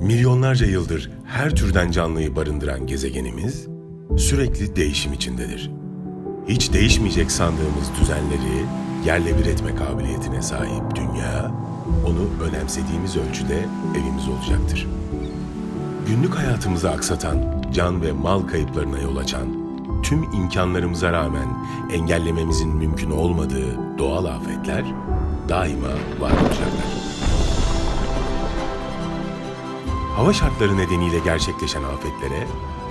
Milyonlarca yıldır her türden canlıyı barındıran gezegenimiz sürekli değişim içindedir. Hiç değişmeyecek sandığımız düzenleri yerle bir etme kabiliyetine sahip dünya, onu önemsediğimiz ölçüde evimiz olacaktır. Günlük hayatımızı aksatan, can ve mal kayıplarına yol açan, tüm imkanlarımıza rağmen engellememizin mümkün olmadığı doğal afetler daima var olacaklar. Hava şartları nedeniyle gerçekleşen afetlere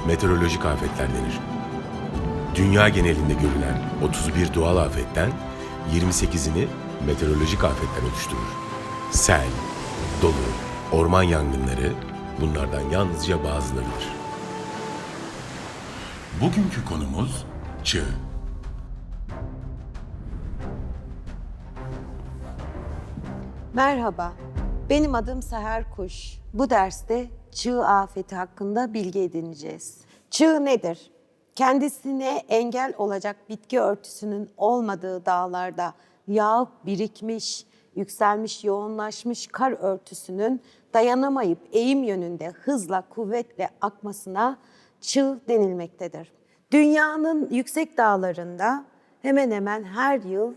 meteorolojik afetler denir. Dünya genelinde görülen 31 doğal afetten 28'ini meteorolojik afetler oluşturur. Sel, dolu, orman yangınları bunlardan yalnızca bazılarıdır. Bugünkü konumuz çığ. Merhaba, benim adım Seher Kuş. Bu derste çığ afeti hakkında bilgi edineceğiz. Çığ nedir? Kendisine engel olacak bitki örtüsünün olmadığı dağlarda yağıp birikmiş, yükselmiş, yoğunlaşmış kar örtüsünün dayanamayıp eğim yönünde hızla, kuvvetle akmasına çığ denilmektedir. Dünyanın yüksek dağlarında hemen hemen her yıl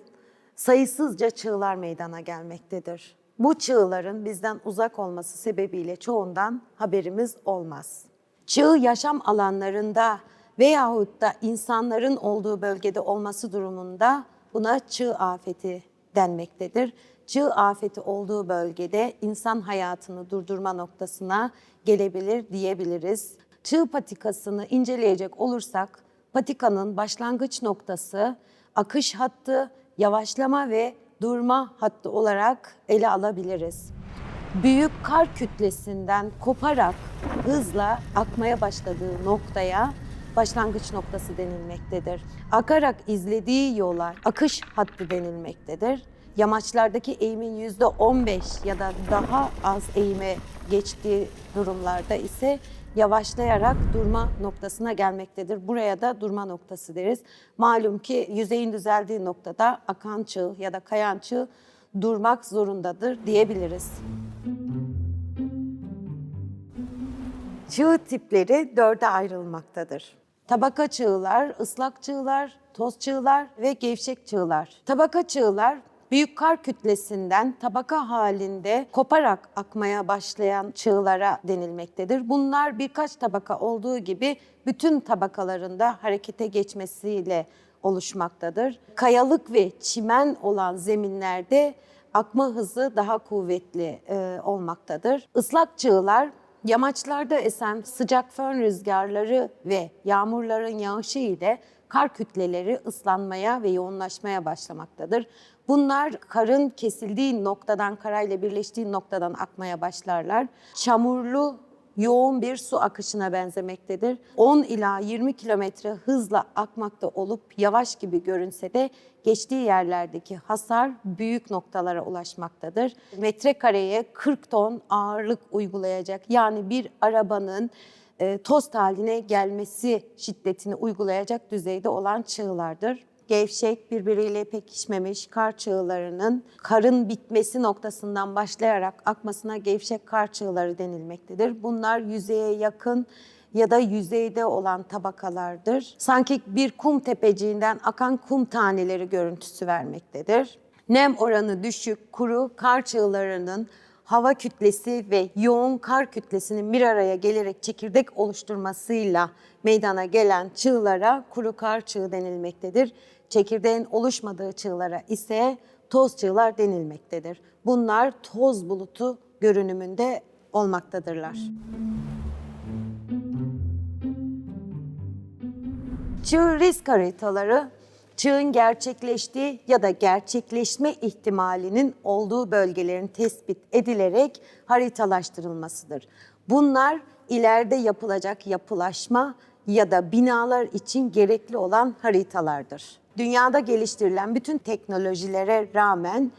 sayısızca çığlar meydana gelmektedir. Bu çığların bizden uzak olması sebebiyle çoğundan haberimiz olmaz. Çığ yaşam alanlarında veyahut da insanların olduğu bölgede olması durumunda buna çığ afeti denmektedir. Çığ afeti olduğu bölgede insan hayatını durdurma noktasına gelebilir diyebiliriz. Çığ patikasını inceleyecek olursak patikanın başlangıç noktası akış hattı, yavaşlama ve durma hattı olarak ele alabiliriz. Büyük kar kütlesinden koparak hızla akmaya başladığı noktaya başlangıç noktası denilmektedir. Akarak izlediği yola akış hattı denilmektedir. Yamaçlardaki eğimin %15 ya da daha az eğime geçtiği durumlarda ise yavaşlayarak durma noktasına gelmektedir. Buraya da durma noktası deriz. Malum ki yüzeyin düzeldiği noktada akan çığ ya da kayan çığ durmak zorundadır diyebiliriz. Çığ tipleri dörde ayrılmaktadır. Tabaka çığlar, ıslak çığlar, toz çığlar ve gevşek çığlar. Tabaka çığlar büyük kar kütlesinden tabaka halinde koparak akmaya başlayan çığlara denilmektedir. Bunlar birkaç tabaka olduğu gibi bütün tabakalarında harekete geçmesiyle oluşmaktadır. Kayalık ve çimen olan zeminlerde akma hızı daha kuvvetli olmaktadır. Islak çığlar yamaçlarda esen sıcak fön rüzgarları ve yağmurların yağışı ile kar kütleleri ıslanmaya ve yoğunlaşmaya başlamaktadır. Bunlar karın kesildiği noktadan, karayla birleştiği noktadan akmaya başlarlar. Çamurlu, yoğun bir su akışına benzemektedir. 10 ila 20 kilometre hızla akmakta olup yavaş gibi görünse de geçtiği yerlerdeki hasar büyük noktalara ulaşmaktadır. Metrekareye 40 ton ağırlık uygulayacak, yani bir arabanın tost haline gelmesi şiddetini uygulayacak düzeyde olan çığlardır. Gevşek, birbiriyle pekişmemiş kar çığlarının karın bitmesi noktasından başlayarak akmasına gevşek kar çığları denilmektedir. Bunlar yüzeye yakın ya da yüzeyde olan tabakalardır. Sanki bir kum tepeciğinden akan kum taneleri görüntüsü vermektedir. Nem oranı düşük, kuru kar çığlarının hava kütlesi ve yoğun kar kütlesinin bir araya gelerek çekirdek oluşturmasıyla meydana gelen çığlara kuru kar çığı denilmektedir. Çekirdeğin oluşmadığı çığlara ise toz çığlar denilmektedir. Bunlar toz bulutu görünümünde olmaktadırlar. Çığ risk haritaları, çığın gerçekleştiği ya da gerçekleşme ihtimalinin olduğu bölgelerin tespit edilerek haritalaştırılmasıdır. Bunlar ileride yapılacak yapılaşma ya da binalar için gerekli olan haritalardır. Dünyada geliştirilen bütün teknolojilere rağmen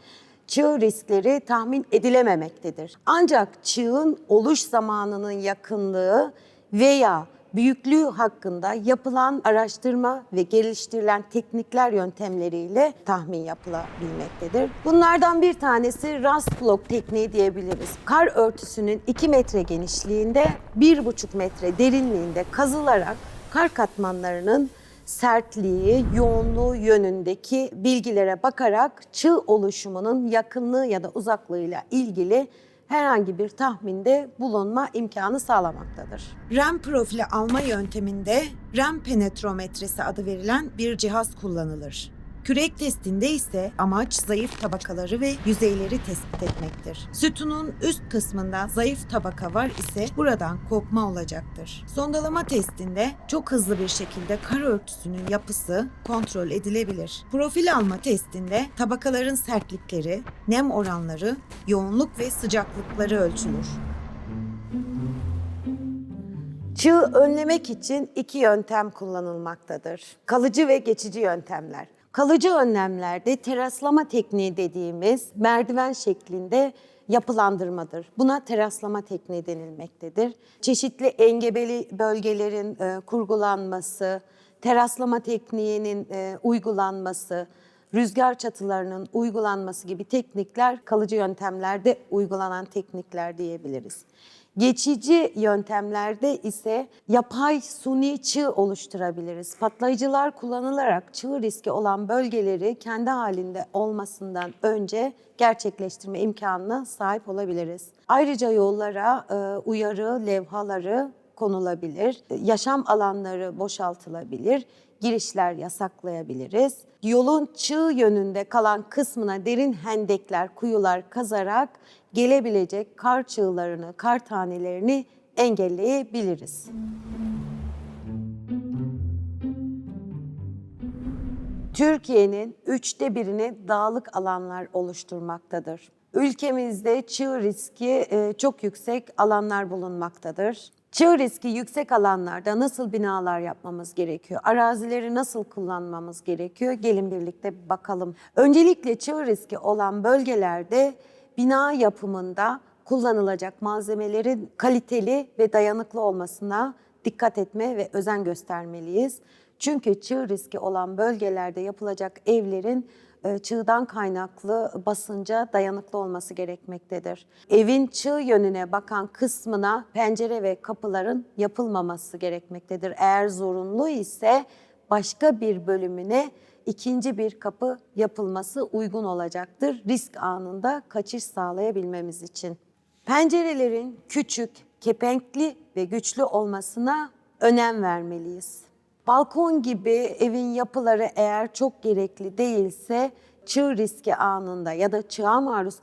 çığ riskleri tahmin edilememektedir. Ancak çığın oluş zamanının yakınlığı veya büyüklüğü hakkında yapılan araştırma ve geliştirilen teknikler yöntemleriyle tahmin yapılabilmektedir. Bunlardan bir tanesi Rust Block tekniği diyebiliriz. Kar örtüsünün 2 metre genişliğinde, 1,5 metre derinliğinde kazılarak kar katmanlarının sertliği, yoğunluğu yönündeki bilgilere bakarak çığ oluşumunun yakınlığı ya da uzaklığıyla ilgili herhangi bir tahminde bulunma imkanı sağlamaktadır. REM profili alma yönteminde REM penetrometresi adı verilen bir cihaz kullanılır. Kürek testinde ise amaç zayıf tabakaları ve yüzeyleri tespit etmektir. Sütunun üst kısmında zayıf tabaka var ise buradan kopma olacaktır. Sondalama testinde çok hızlı bir şekilde kar örtüsünün yapısı kontrol edilebilir. Profil alma testinde tabakaların sertlikleri, nem oranları, yoğunluk ve sıcaklıkları ölçülür. Çığ önlemek için 2 yöntem kullanılmaktadır. Kalıcı ve geçici yöntemler. Kalıcı önlemlerde teraslama tekniği dediğimiz merdiven şeklinde yapılandırmadır. Buna teraslama tekniği denilmektedir. Çeşitli engebeli bölgelerin kurgulanması, teraslama tekniğinin uygulanması, rüzgar çatılarının uygulanması gibi teknikler kalıcı yöntemlerde uygulanan teknikler diyebiliriz. Geçici yöntemlerde ise yapay suni çığ oluşturabiliriz. Patlayıcılar kullanılarak çığ riski olan bölgeleri kendi halinde olmasından önce gerçekleştirme imkanına sahip olabiliriz. Ayrıca yollara uyarı levhaları konulabilir, yaşam alanları boşaltılabilir, girişler yasaklayabiliriz. Yolun çığ yönünde kalan kısmına derin hendekler, kuyular kazarak gelebilecek kar çığlarını, kar tanelerini engelleyebiliriz. Türkiye'nin 1/3'ünü dağlık alanlar oluşturmaktadır. Ülkemizde çığ riski çok yüksek alanlar bulunmaktadır. Çığ riski yüksek alanlarda nasıl binalar yapmamız gerekiyor? Arazileri nasıl kullanmamız gerekiyor? Gelin birlikte bakalım. Öncelikle çığ riski olan bölgelerde bina yapımında kullanılacak malzemelerin kaliteli ve dayanıklı olmasına dikkat etme ve özen göstermeliyiz. Çünkü çığ riski olan bölgelerde yapılacak evlerin çığdan kaynaklı basınca dayanıklı olması gerekmektedir. Evin çığ yönüne bakan kısmına pencere ve kapıların yapılmaması gerekmektedir. Eğer zorunlu ise başka bir bölümüne ikinci bir kapı yapılması uygun olacaktır. Risk anında kaçış sağlayabilmemiz için. Pencerelerin küçük, kepenkli ve güçlü olmasına önem vermeliyiz. Balkon gibi evin yapıları eğer çok gerekli değilse çığ riski anında ya da çığa maruz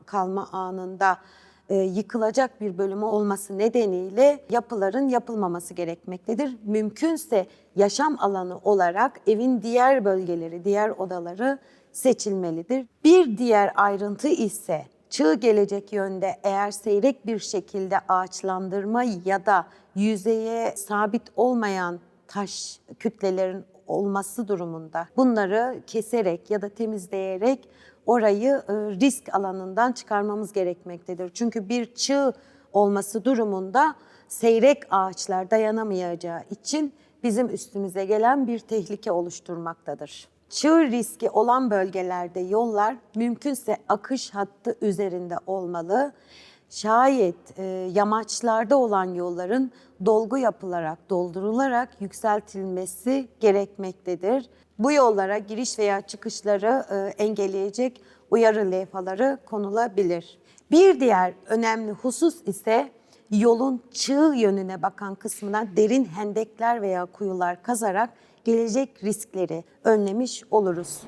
kalma anında yıkılacak bir bölümü olması nedeniyle yapıların yapılmaması gerekmektedir. Mümkünse yaşam alanı olarak evin diğer bölgeleri, diğer odaları seçilmelidir. Bir diğer ayrıntı ise çığ gelecek yönde eğer seyrek bir şekilde ağaçlandırma ya da yüzeye sabit olmayan taş kütlelerin olması durumunda bunları keserek ya da temizleyerek orayı risk alanından çıkarmamız gerekmektedir. Çünkü bir çığ olması durumunda seyrek ağaçlar dayanamayacağı için bizim üstümüze gelen bir tehlike oluşturmaktadır. Çığ riski olan bölgelerde yollar mümkünse akış hattı üzerinde olmalı. Şayet yamaçlarda olan yolların dolgu yapılarak, doldurularak yükseltilmesi gerekmektedir. Bu yollara giriş veya çıkışları engelleyecek uyarı levhaları konulabilir. Bir diğer önemli husus ise yolun çığ yönüne bakan kısmına derin hendekler veya kuyular kazarak gelecek riskleri önlemiş oluruz.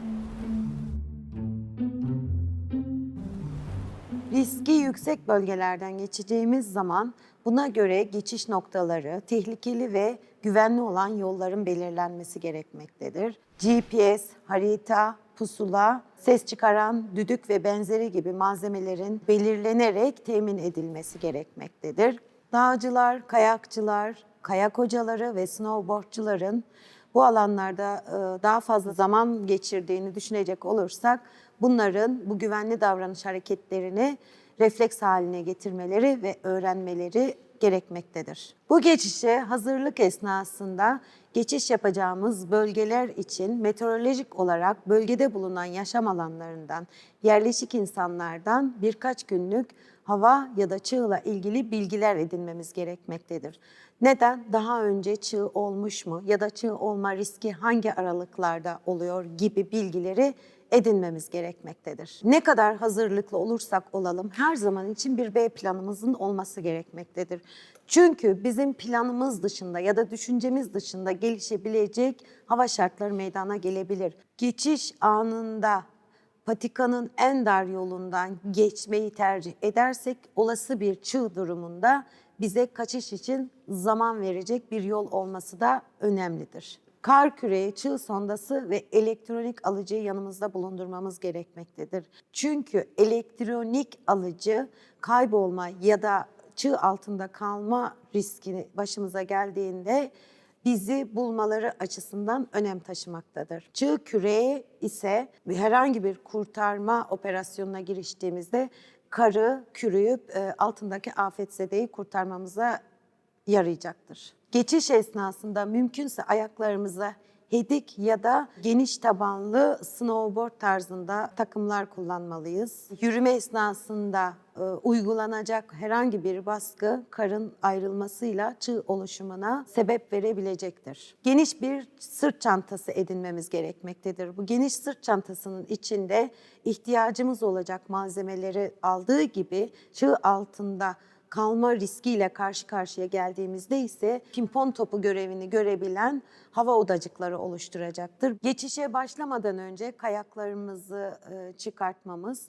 Riski yüksek bölgelerden geçeceğimiz zaman buna göre geçiş noktaları, tehlikeli ve güvenli olan yolların belirlenmesi gerekmektedir. GPS, harita, pusula, ses çıkaran düdük ve benzeri gibi malzemelerin belirlenerek temin edilmesi gerekmektedir. Dağcılar, kayakçılar, kayak hocaları ve snowboardçuların bu alanlarda daha fazla zaman geçirdiğini düşünecek olursak bunların bu güvenli davranış hareketlerini refleks haline getirmeleri ve öğrenmeleri gerekmektedir. Bu geçişe hazırlık esnasında geçiş yapacağımız bölgeler için meteorolojik olarak bölgede bulunan yaşam alanlarından, yerleşik insanlardan birkaç günlük hava ya da çığla ilgili bilgiler edinmemiz gerekmektedir. Neden? Daha önce çığ olmuş mu ya da çığ olma riski hangi aralıklarda oluyor gibi bilgileri edinmemiz gerekmektedir. Ne kadar hazırlıklı olursak olalım her zaman için bir B planımızın olması gerekmektedir. Çünkü bizim planımız dışında ya da düşüncemiz dışında gelişebilecek hava şartları meydana gelebilir. Geçiş anında patikanın en dar yolundan geçmeyi tercih edersek olası bir çığ durumunda bize kaçış için zaman verecek bir yol olması da önemlidir. Kar küreği, çığ sondası ve elektronik alıcıyı yanımızda bulundurmamız gerekmektedir. Çünkü elektronik alıcı kaybolma ya da çığ altında kalma riskini başımıza geldiğinde bizi bulmaları açısından önem taşımaktadır. Çığ küreği ise herhangi bir kurtarma operasyonuna giriştiğimizde karı kürüyüp altındaki afetzedeyi kurtarmamıza yarayacaktır. Geçiş esnasında mümkünse ayaklarımıza hedik ya da geniş tabanlı snowboard tarzında takımlar kullanmalıyız. Yürüme esnasında uygulanacak herhangi bir baskı karın ayrılmasıyla çığ oluşumuna sebep verebilecektir. Geniş bir sırt çantası edinmemiz gerekmektedir. Bu geniş sırt çantasının içinde ihtiyacımız olacak malzemeleri aldığı gibi çığ altında kalma riskiyle karşı karşıya geldiğimizde ise pimpon topu görevini görebilen hava odacıkları oluşturacaktır. Geçişe başlamadan önce kayaklarımızı çıkartmamız,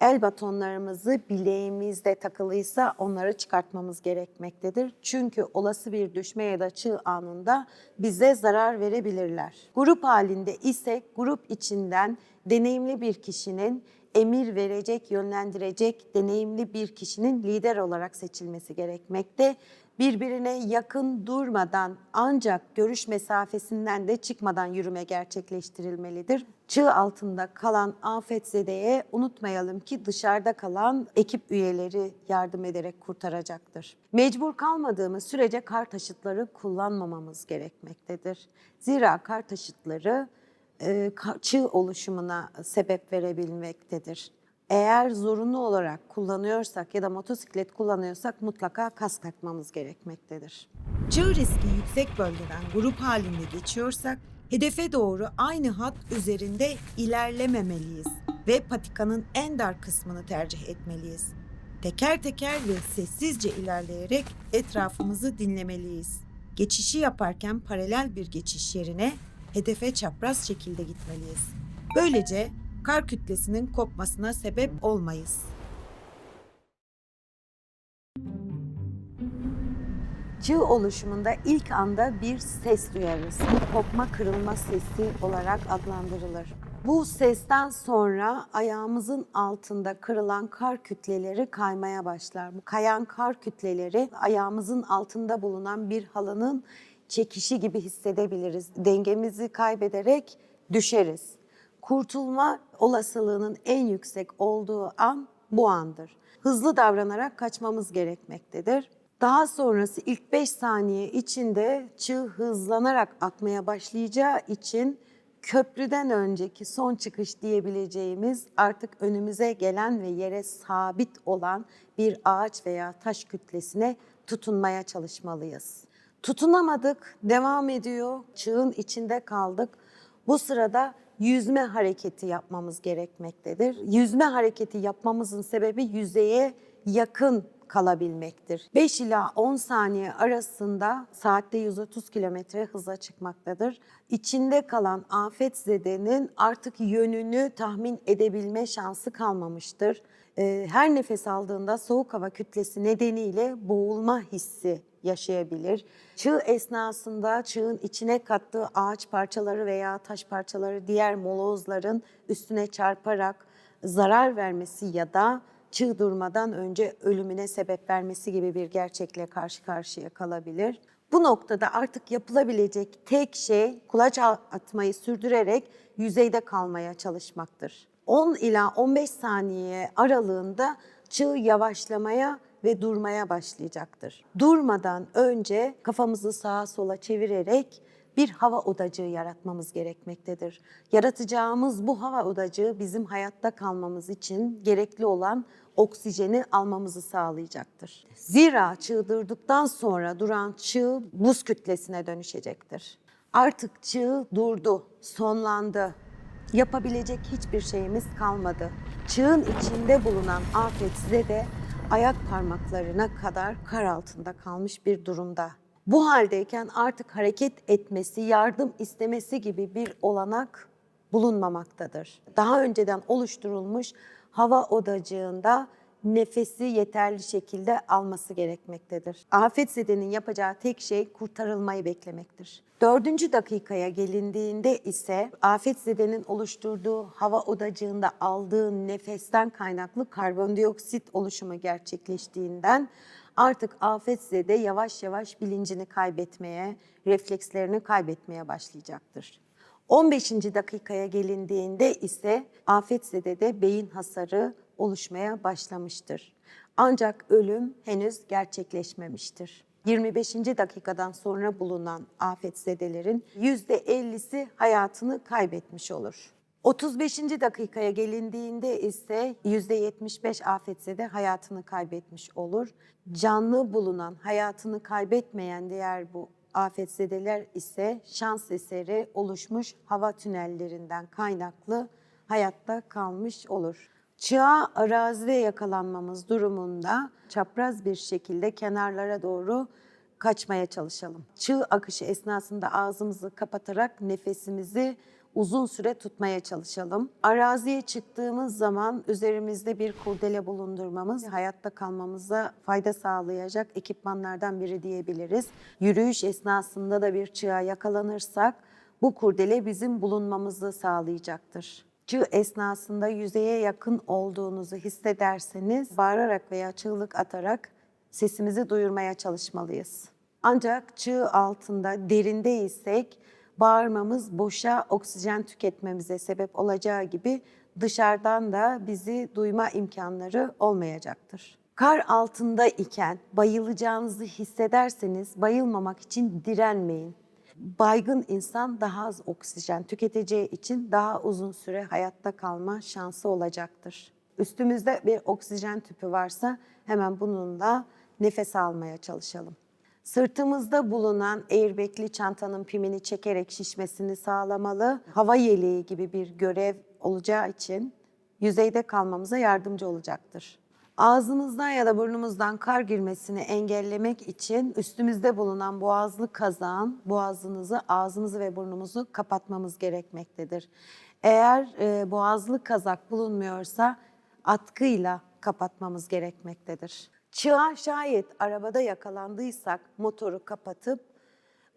el batonlarımızı bileğimizde takılıysa onları çıkartmamız gerekmektedir. Çünkü olası bir düşme ya da çığ anında bize zarar verebilirler. Grup halinde ise grup içinden deneyimli bir kişinin emir verecek, yönlendirecek deneyimli bir kişinin lider olarak seçilmesi gerekmekte. Birbirine yakın durmadan ancak görüş mesafesinden de çıkmadan yürüme gerçekleştirilmelidir. Çığ altında kalan afetzedeye unutmayalım ki dışarıda kalan ekip üyeleri yardım ederek kurtaracaktır. Mecbur kalmadığımız sürece kar taşıtları kullanmamamız gerekmektedir. Zira kar taşıtları çığ oluşumuna sebep verebilmektedir. Eğer zorunlu olarak kullanıyorsak ya da motosiklet kullanıyorsak mutlaka kask takmamız gerekmektedir. Çığ riski yüksek bölgeden grup halinde geçiyorsak hedefe doğru aynı hat üzerinde ilerlememeliyiz ve patikanın en dar kısmını tercih etmeliyiz. Teker teker ve sessizce ilerleyerek etrafımızı dinlemeliyiz. Geçişi yaparken paralel bir geçiş yerine hedefe çapraz şekilde gitmeliyiz. Böylece kar kütlesinin kopmasına sebep olmayız. Çığ oluşumunda ilk anda bir ses duyarız. Bu kopma kırılma sesi olarak adlandırılır. Bu sesten sonra ayağımızın altında kırılan kar kütleleri kaymaya başlar. Bu kayan kar kütleleri ayağımızın altında bulunan bir halının çekişi gibi hissedebiliriz. Dengemizi kaybederek düşeriz. Kurtulma olasılığının en yüksek olduğu an bu andır. Hızlı davranarak kaçmamız gerekmektedir. Daha sonrası ilk 5 saniye içinde çığ hızlanarak akmaya başlayacağı için köprüden önceki son çıkış diyebileceğimiz artık önümüze gelen ve yere sabit olan bir ağaç veya taş kütlesine tutunmaya çalışmalıyız. Tutunamadık, devam ediyor, çığın içinde kaldık. Bu sırada yüzme hareketi yapmamız gerekmektedir. Yüzme hareketi yapmamızın sebebi yüzeye yakın kalabilmektir. 5 ila 10 saniye arasında saatte 130 kilometre hıza çıkmaktadır. İçinde kalan afetzedenin artık yönünü tahmin edebilme şansı kalmamıştır. Her nefes aldığında soğuk hava kütlesi nedeniyle boğulma hissi yaşayabilir. Çığ esnasında çığın içine kattığı ağaç parçaları veya taş parçaları diğer molozların üstüne çarparak zarar vermesi ya da çığ durmadan önce ölümüne sebep vermesi gibi bir gerçekle karşı karşıya kalabilir. Bu noktada artık yapılabilecek tek şey kulaç atmayı sürdürerek yüzeyde kalmaya çalışmaktır. 10 ila 15 saniye aralığında çığ yavaşlamaya ve durmaya başlayacaktır. Durmadan önce kafamızı sağa sola çevirerek bir hava odacığı yaratmamız gerekmektedir. Yaratacağımız bu hava odacığı bizim hayatta kalmamız için gerekli olan oksijeni almamızı sağlayacaktır. Zira çığ durduktan sonra duran çığ buz kütlesine dönüşecektir. Artık çığ durdu, sonlandı. Yapabilecek hiçbir şeyimiz kalmadı. Çığın içinde bulunan afetsize de ayak parmaklarına kadar kar altında kalmış bir durumda. Bu haldeyken artık hareket etmesi, yardım istemesi gibi bir olanak bulunmamaktadır. Daha önceden oluşturulmuş hava odacığında nefesi yeterli şekilde alması gerekmektedir. Afetzedenin yapacağı tek şey kurtarılmayı beklemektir. 4. dakikaya gelindiğinde ise afetzedenin oluşturduğu hava odacığında aldığı nefesten kaynaklı karbondioksit oluşumu gerçekleştiğinden artık afetzede yavaş yavaş bilincini kaybetmeye, reflekslerini kaybetmeye başlayacaktır. 15. dakikaya gelindiğinde ise afetzedede beyin hasarı oluşmaya başlamıştır. Ancak ölüm henüz gerçekleşmemiştir. 25. dakikadan sonra bulunan afetzedelerin %50'si hayatını kaybetmiş olur. 35. dakikaya gelindiğinde ise %75 afetzede hayatını kaybetmiş olur. Canlı bulunan, hayatını kaybetmeyen diğer bu afetzedeler ise şans eseri oluşmuş hava tünellerinden kaynaklı hayatta kalmış olur. Çığa arazide yakalanmamız durumunda çapraz bir şekilde kenarlara doğru kaçmaya çalışalım. Çığ akışı esnasında ağzımızı kapatarak nefesimizi uzun süre tutmaya çalışalım. Araziye çıktığımız zaman üzerimizde bir kurdele bulundurmamız hayatta kalmamıza fayda sağlayacak ekipmanlardan biri diyebiliriz. Yürüyüş esnasında da bir çığa yakalanırsak bu kurdele bizim bulunmamızı sağlayacaktır. Çığ esnasında yüzeye yakın olduğunuzu hissederseniz bağırarak veya çığlık atarak sesimizi duyurmaya çalışmalıyız. Ancak çığ altında derindeysek bağırmamız boşa oksijen tüketmemize sebep olacağı gibi dışarıdan da bizi duyma imkanları olmayacaktır. Kar altında iken bayılacağınızı hissederseniz bayılmamak için direnmeyin. Baygın insan daha az oksijen tüketeceği için daha uzun süre hayatta kalma şansı olacaktır. Üstümüzde bir oksijen tüpü varsa hemen bununla nefes almaya çalışalım. Sırtımızda bulunan airbag'li çantanın pimini çekerek şişmesini sağlamalı, hava yeleği gibi bir görev olacağı için yüzeyde kalmamıza yardımcı olacaktır. Ağzımızdan ya da burnumuzdan kar girmesini engellemek için üstümüzde bulunan boğazlı kazağın boğazınızı, ağzınızı ve burnumuzu kapatmamız gerekmektedir. Eğer boğazlı kazak bulunmuyorsa atkıyla kapatmamız gerekmektedir. Çığa şayet arabada yakalandıysak motoru kapatıp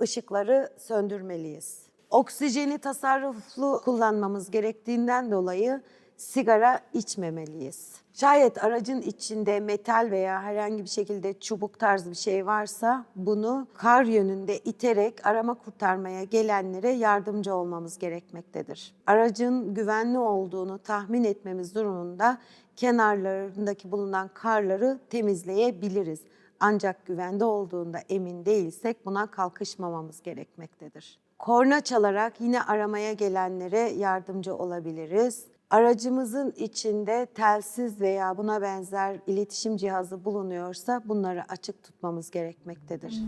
ışıkları söndürmeliyiz. Oksijeni tasarruflu kullanmamız gerektiğinden dolayı sigara içmemeliyiz. Şayet aracın içinde metal veya herhangi bir şekilde çubuk tarzı bir şey varsa bunu kar yönünde iterek arama kurtarmaya gelenlere yardımcı olmamız gerekmektedir. Aracın güvenli olduğunu tahmin etmemiz durumunda kenarlarındaki bulunan karları temizleyebiliriz. Ancak güvende olduğunda emin değilsek buna kalkışmamamız gerekmektedir. Korna çalarak yine aramaya gelenlere yardımcı olabiliriz. Aracımızın içinde telsiz veya buna benzer iletişim cihazı bulunuyorsa bunları açık tutmamız gerekmektedir.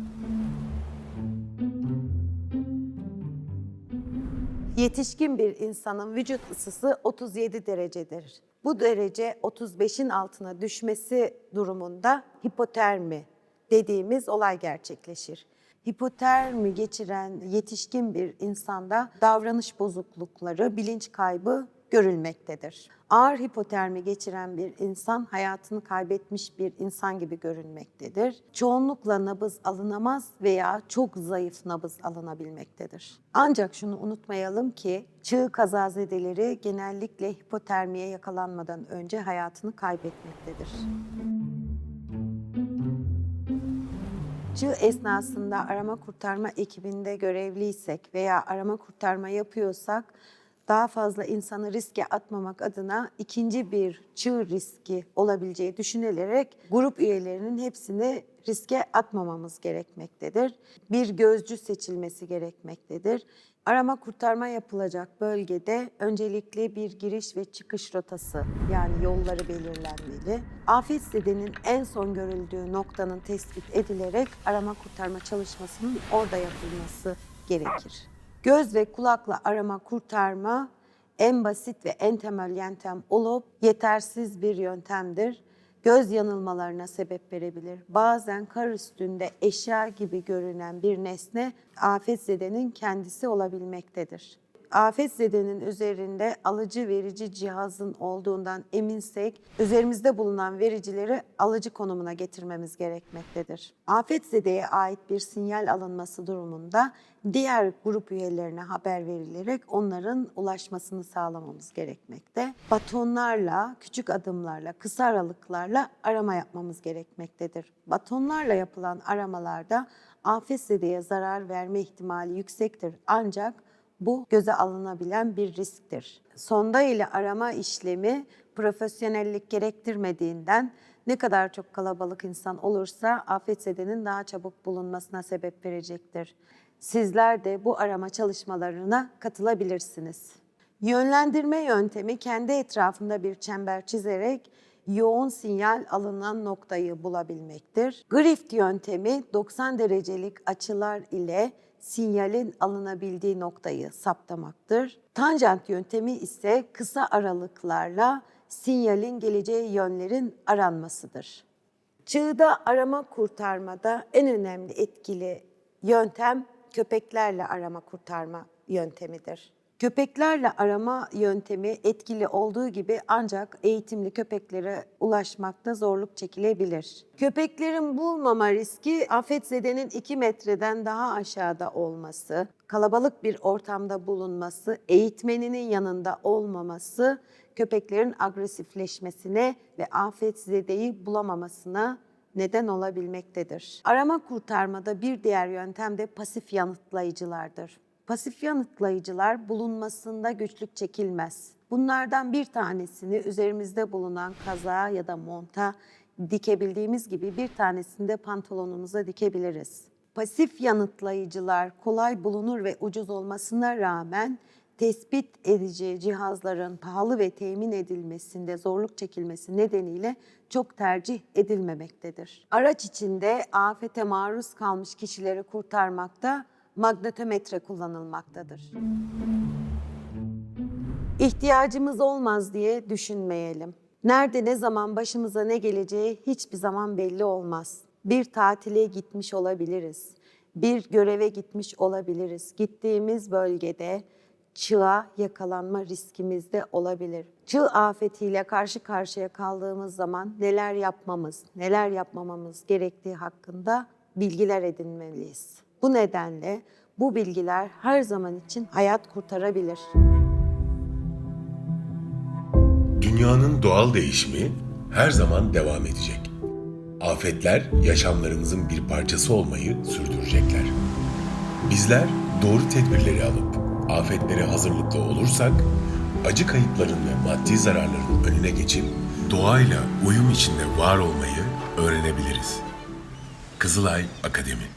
Yetişkin bir insanın vücut ısısı 37 derecedir. Bu derece 35'in altına düşmesi durumunda hipotermi dediğimiz olay gerçekleşir. Hipotermi geçiren yetişkin bir insanda davranış bozuklukları, bilinç kaybı görülmektedir. Ağır hipotermi geçiren bir insan hayatını kaybetmiş bir insan gibi görünmektedir. Çoğunlukla nabız alınamaz veya çok zayıf nabız alınabilmektedir. Ancak şunu unutmayalım ki çığ kazazedeleri genellikle hipotermiye yakalanmadan önce hayatını kaybetmektedir. Çığ esnasında arama kurtarma ekibinde görevliysek veya arama kurtarma yapıyorsak daha fazla insanı riske atmamak adına ikinci bir çığ riski olabileceği düşünülerek grup üyelerinin hepsini riske atmamamız gerekmektedir. Bir gözcü seçilmesi gerekmektedir. Arama kurtarma yapılacak bölgede öncelikle bir giriş ve çıkış rotası, yani yolları belirlenmeli. Afetzedenin en son görüldüğü noktanın tespit edilerek arama kurtarma çalışmasının orada yapılması gerekir. Göz ve kulakla arama kurtarma en basit ve en temel yöntem olup yetersiz bir yöntemdir. Göz yanılmalarına sebep verebilir. Bazen kar üstünde eşya gibi görünen bir nesne afetzedenin kendisi olabilmektedir. Afetzedenin üzerinde alıcı verici cihazın olduğundan eminsek, üzerimizde bulunan vericileri alıcı konumuna getirmemiz gerekmektedir. Afetzedeye ait bir sinyal alınması durumunda diğer grup üyelerine haber verilerek onların ulaşmasını sağlamamız gerekmekte. Batonlarla, küçük adımlarla, kısa aralıklarla arama yapmamız gerekmektedir. Batonlarla yapılan aramalarda afetzedeye zarar verme ihtimali yüksektir, ancak bu göze alınabilen bir risktir. Sonda ile arama işlemi profesyonellik gerektirmediğinden ne kadar çok kalabalık insan olursa afetzedenin daha çabuk bulunmasına sebep verecektir. Sizler de bu arama çalışmalarına katılabilirsiniz. Yönlendirme yöntemi kendi etrafında bir çember çizerek yoğun sinyal alınan noktayı bulabilmektir. Grift yöntemi 90 derecelik açılar ile sinyalin alınabildiği noktayı saptamaktır. Tanjant yöntemi ise kısa aralıklarla sinyalin geleceği yönlerin aranmasıdır. Çığda arama kurtarmada en önemli etkili yöntem köpeklerle arama kurtarma yöntemidir. Köpeklerle arama yöntemi etkili olduğu gibi ancak eğitimli köpeklere ulaşmakta zorluk çekilebilir. Köpeklerin bulmama riski afetzedenin 2 metreden daha aşağıda olması, kalabalık bir ortamda bulunması, eğitmeninin yanında olmaması, köpeklerin agresifleşmesine ve afetzedeyi bulamamasına neden olabilmektedir. Arama kurtarmada bir diğer yöntem de pasif yanıtlayıcılardır. Pasif yanıtlayıcılar bulunmasında güçlük çekilmez. Bunlardan bir tanesini üzerimizde bulunan kazağa ya da monta dikebildiğimiz gibi bir tanesini de pantolonumuza dikebiliriz. Pasif yanıtlayıcılar kolay bulunur ve ucuz olmasına rağmen tespit edici cihazların pahalı ve temin edilmesinde zorluk çekilmesi nedeniyle çok tercih edilmemektedir. Araç içinde afete maruz kalmış kişileri kurtarmakta magnetometre kullanılmaktadır. İhtiyacımız olmaz diye düşünmeyelim. Nerede ne zaman başımıza ne geleceği hiçbir zaman belli olmaz. Bir tatile gitmiş olabiliriz. Bir göreve gitmiş olabiliriz. Gittiğimiz bölgede çığa yakalanma riskimiz de olabilir. Çığ afetiyle karşı karşıya kaldığımız zaman neler yapmamız, neler yapmamamız gerektiği hakkında bilgiler edinmeliyiz. Bu nedenle bu bilgiler her zaman için hayat kurtarabilir. Dünyanın doğal değişimi her zaman devam edecek. Afetler yaşamlarımızın bir parçası olmayı sürdürecekler. Bizler doğru tedbirleri alıp afetlere hazırlıklı olursak, acı kayıpların ve maddi zararların önüne geçip doğayla uyum içinde var olmayı öğrenebiliriz. Kızılay Akademi